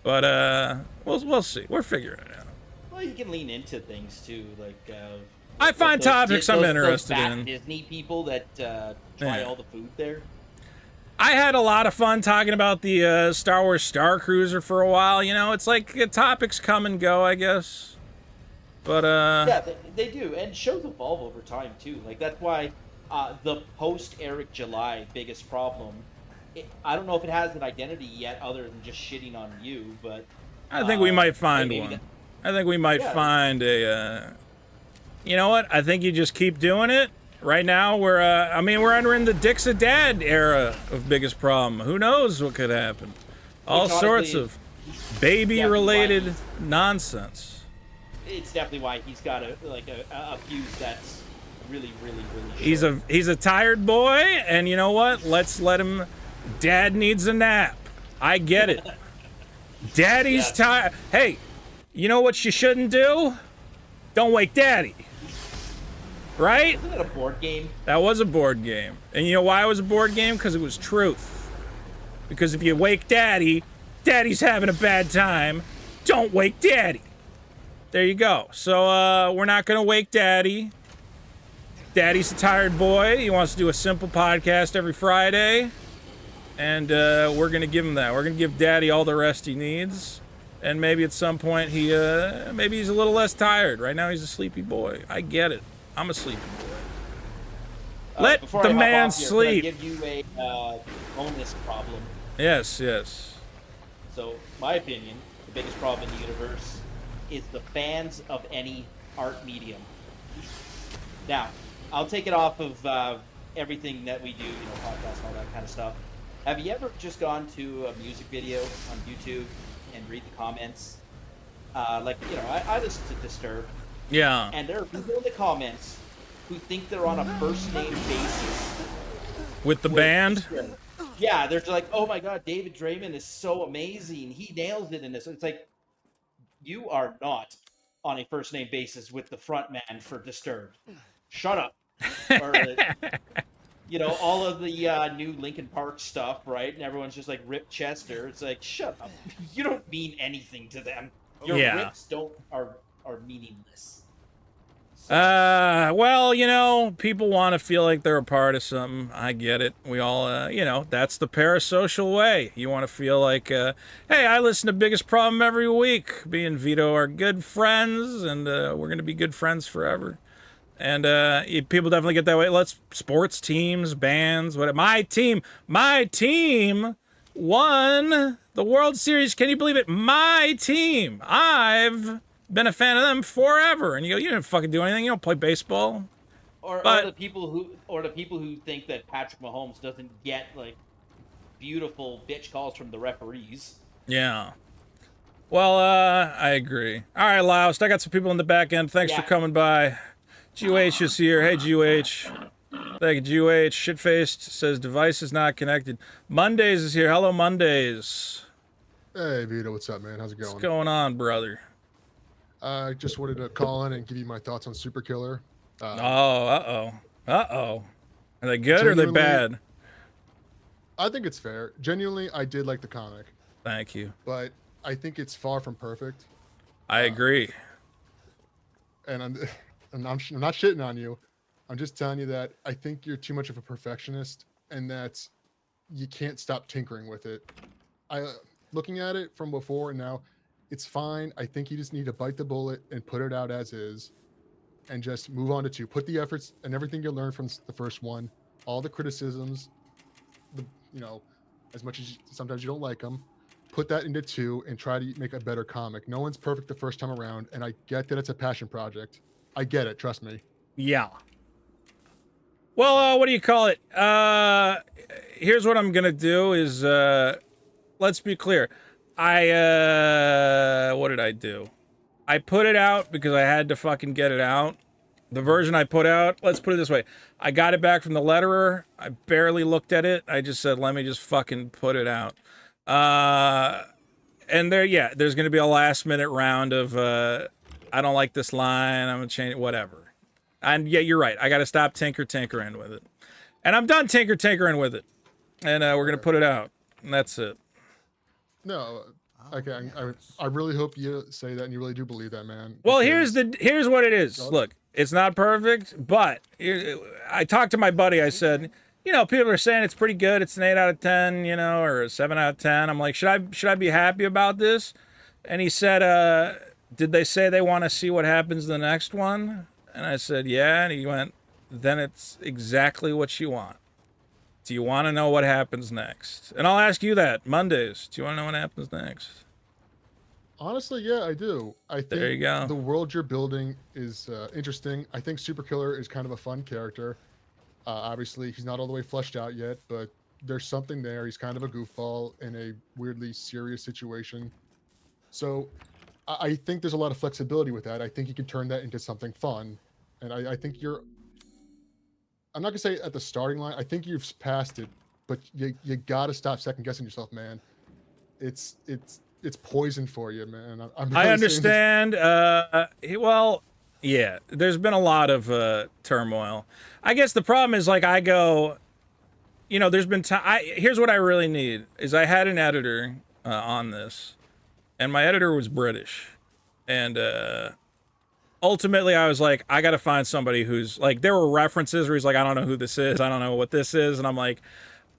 But, we'll see. We're figuring it out. Well, you can lean into things, too. Like, I find topics I'm interested in. Disney people that try all the food there. I had a lot of fun talking about the Star Wars Star Cruiser for a while. You know, it's like topics come and go, I guess. But Yeah, they do, and shows evolve over time too. Like that's why the post Eric July biggest problem. I don't know if it has an identity yet, other than just shitting on you. But I think we might find maybe one. I think we might Yeah. find a. You know what? I think you just keep doing it. Right now, we're we're entering the Dick's a Dad era of biggest problem. Who knows what could happen? All Which sorts honestly of baby-related nonsense. it's definitely why he's got a fuse that's really, really, really. He's a tired boy, and you know what? Let's let him. Dad needs a nap. I get it. Daddy's tired. Hey, you know what you shouldn't do? Don't wake Daddy. Right? Isn't it a board game? That was a board game. And you know why it was a board game? Because it was truth. Because if you wake Daddy, Daddy's having a bad time. Don't wake Daddy. There you go. So we're not going to wake Daddy. Daddy's a tired boy. He wants to do a simple podcast every Friday. And we're going to give him that. We're going to give Daddy all the rest he needs. And maybe at some point maybe he's a little less tired. Right now he's a sleepy boy. I get it. I'm a sleepy boy. Let the man sleep. Can I give you a bonus problem? Yes, yes. So, my opinion, the biggest problem in the universe is the fans of any art medium. Now, I'll take it off of everythting that we do, podcasts, all that kind of stuff. Have you ever just gone to a music video on YouTube and read the comments? I listen to Disturbed. Yeah. And there are people in the comments who think they're on a first name basis with the band. Yeah, they're like, "Oh my God, David Draymond is so amazing. He nails it in this." It's like, you are not on a first name basis with the front man for Disturbed. Shut up. Or, all of the new Linkin Park stuff, right? And everyone's just like Rip Chester. It's like, shut up. You don't mean anything to them. Your rips are meaningless. People want to feel like they're a part of something. I get it. We all, that's the parasocial way. You want to feel like, hey, I listen to Biggest Problem every week. Me and Vito are good friends, and we're going to be good friends forever. And people definitely get that way. Sports teams, bands, whatever. My team won the World Series. Can you believe it? My team. I've been a fan of them forever. And you go, you didn't fucking do anything. You don't play baseball. Or the people who think that Patrick Mahomes doesn't get beautiful bitch calls from the referees. Yeah. Well, I agree. All right, Loust. I got some people in the back end. Thanks for coming by. GUH is here. Hey, GUH. Thank you, GUH. Shitfaced says device is not connected. Mondays is here. Hello, Mondays. Hey, Vito. What's up, man? How's it going? What's going on, brother? I just wanted to call in and give you my thoughts on Super Killer. Uh-oh. Are they good or are they bad? I think it's fair. Genuinely, I did like the comic. Thank you. But I think it's far from perfect. I agree. And I'm not shitting on you. I'm just telling you that I think you're too much of a perfectionist and that you can't stop tinkering with it. Looking at it from before and now, it's fine. I think you just need to bite the bullet and put it out as is and just move on to 2. Put the efforts and everything you learned from the first one, all the criticisms, as much as sometimes you don't like them, put that into 2 and try to make a better comic. No one's perfect the first time around, and I get that it's a passion project. I get it. Trust me. Yeah. Well, what do you call it? Here's what I'm going to do is, let's be clear. What did I do? I put it out because I had to fucking get it out. The version I put out, let's put it this way. I got it back from the letterer. I barely looked at it. I just said, let me just fucking put it out. And there's going to be a last minute round of, I don't like this line. I'm going to change it, whatever. And yeah, you're right. I got to stop tinkering with it. And I'm done tinkering with it. And we're going to put it out. And that's it. No, okay. I really hope you say that and you really do believe that, man. Well, here's what it is. Look, it's not perfect, but I talked to my buddy. I said, people are saying it's pretty good. It's an 8 out of 10, or a 7 out of 10. I'm like, should I be happy about this? And he said, did they say they want to see what happens in the next one? And I said, yeah. And he went, then it's exactly what you want. Do you want to know what happens next? And I'll ask you that Mondays. Do you want to know what happens next? Honestly, yeah, I do. I think There you go. the world you're building is interesting. I think Super Killer is kind of a fun character. Obviously, he's not all the way fleshed out yet, but there's something there. He's kind of a goofball in a weirdly serious situation. So I think there's a lot of flexibility with that. I think you can turn that into something fun. And I think you're, I'm not going to say at the starting line. I think you've passed it, but you got to stop second guessing yourself, man. It's poison for you, man. I'm really I saying understand. Well, yeah, there's been a lot of turmoil. I guess the problem is, like, I go, you know, there's been time. Here's what I really need is I had an editor on this, and my editor was British, and ultimately I was like, I got to find somebody who's like, there were references where he's like, I don't know who this is, I don't know what this is, and I'm like,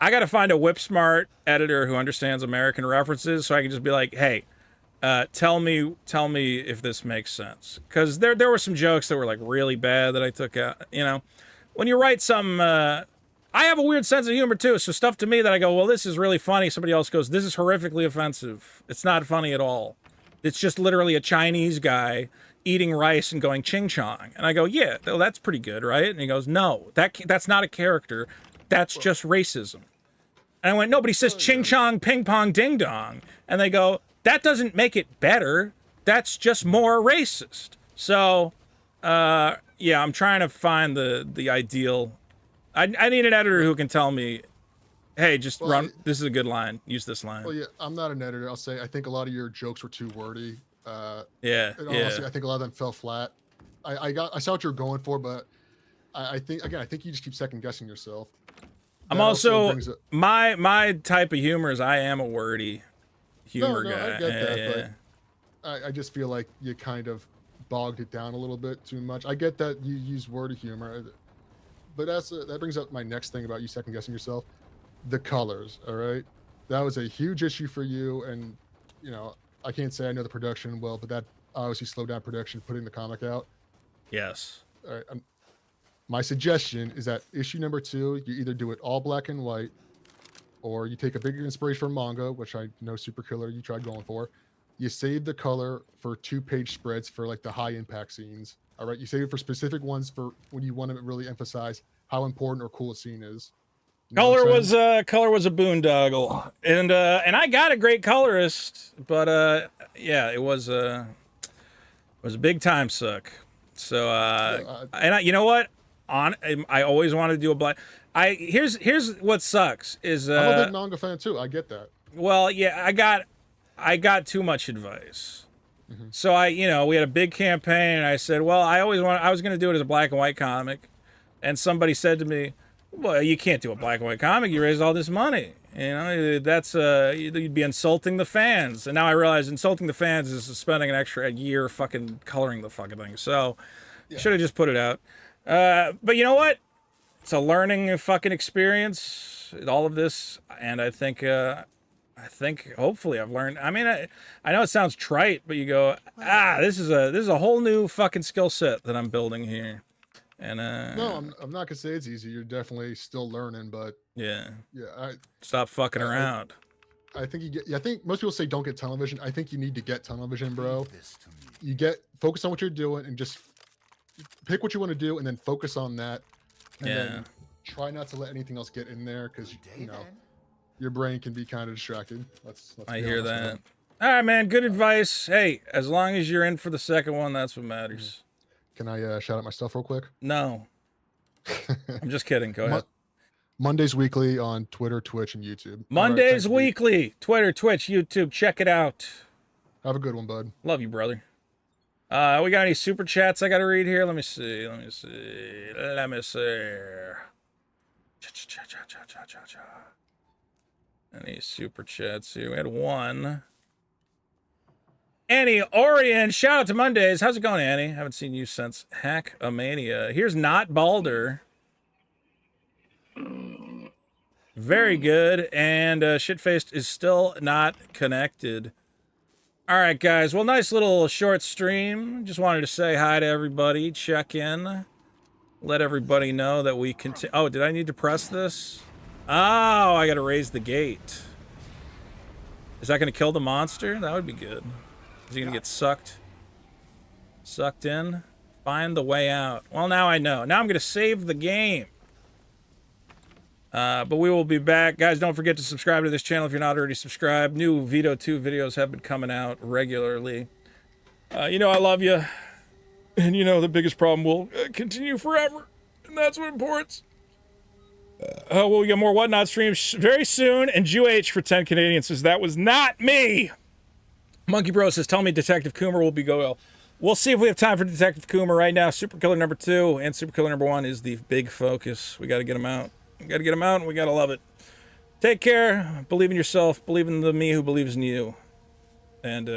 I got to find a whip smart editor who understands American references, so I can just be like, hey, tell me if this makes sense, because there were some jokes that were like really bad that I took out. You know, when you write something, I have a weird sense of humor too. So stuff to me that I go, well, this is really funny. Somebody else goes, this is horrifically offensive. It's not funny at all. It's just literally a Chinese guy eating rice and going ching chong, and I go, yeah, well, that's pretty good, right? And he goes, no, that's not a character. That's just racism. And I went, no, but he says ching chong, ping pong, ding dong. And they go, that doesn't make it better. That's just more racist. So, yeah, I'm trying to find the ideal. I need an editor who can tell me, hey, just run. This is a good line. Use this line. Well, yeah, I'm not an editor. I'll say I think a lot of your jokes were too wordy. Yeah, and honestly, I think a lot of them fell flat. I saw what you're going for, but I think you just keep second guessing yourself. I'm also my type of humor is I am a wordy humor guy. I get that, but I just feel like you kind of bogged it down a little bit too much. I get that you use wordy humor, but that brings up my next thing about you second guessing yourself. The colors, all right? That was a huge issue for you, and you know I can't say I know the production well, but that obviously slowed down production putting the comic out. Yes. All right. My suggestion is that issue number 2, you either do it all black and white, or you take a bigger inspiration from manga, which I know Super Killer you tried going for. You save the color for 2-page spreads for like the high impact scenes. All right, you save it for specific ones for when you want to really emphasize how important or cool a scene is. You know color was a boondoggle, and I got a great colorist, but yeah, it was a big time suck. So you know what? I always wanted to do a black. Here's what sucks is I'm a big manga fan too. I get that. Well, yeah, I got too much advice. Mm-hmm. So we had a big campaign, and I said, well, I was going to do it as a black and white comic, and somebody said to me, well, you can't do a black and white comic. You raised all this money. You know, that's you'd be insulting the fans. And now I realize insulting the fans is spending an extra year fucking coloring the fucking thing. So, should have just put it out. But you know what? It's a learning fucking experience, all of this, and I think hopefully I've learned. I mean, I know it sounds trite, but you go, this is a whole new fucking skill set that I'm building here. And no, I'm not gonna say it's easy. You're definitely still learning, but yeah, I stop fucking around. I think I think most people say don't get tunnel vision. I think you need to get tunnel vision, bro. You focus on what you're doing and just pick what you want to do and then focus on that. And then try not to let anything else get in there because your brain can be kind of distracted. I hear that. All right, man. Good advice. Hey, as long as you're in for the second one, that's what matters. Can I shout out my stuff real quick? No. I'm just kidding. Go ahead. Mondays Weekly on Twitter, Twitch, and YouTube. Mondays Weekly. Twitter, Twitch, YouTube. Check it out. Have a good one, bud. Love you, brother. We got any super chats I got to read here? Let me see. Any super chats here? We had one. Annie Orion, shout out to Mondays. How's it going, Annie? Haven't seen you since Hack-a-Mania. Here's Not Balder. Very good. And Shitfaced is still not connected. All right, guys. Well, nice little short stream. Just wanted to say hi to everybody, check in, let everybody know that we continue. Oh, did I need to press this? Oh, I got to raise the gate. Is that going to kill the monster? That would be good. Is he going to get sucked in? Find the way out. Well, now I know. Now I'm going to save the game. But we will be back. Guys, don't forget to subscribe to this channel if you're not already subscribed. New Vito 2 videos have been coming out regularly. You know I love you. And you know the biggest problem will continue forever. And that's what imports. We'll get more Whatnot streams very soon. And Jew-H for 10 Canadian says, that was not me. Monkey Bro says, tell me Detective Coomer will be go. We'll see if we have time for Detective Coomer right now. Super Killer number 2 and Super Killer number 1 is the big focus. We got to get them out. We got to get them out and we got to love it. Take care. Believe in yourself. Believe in the me who believes in you. And,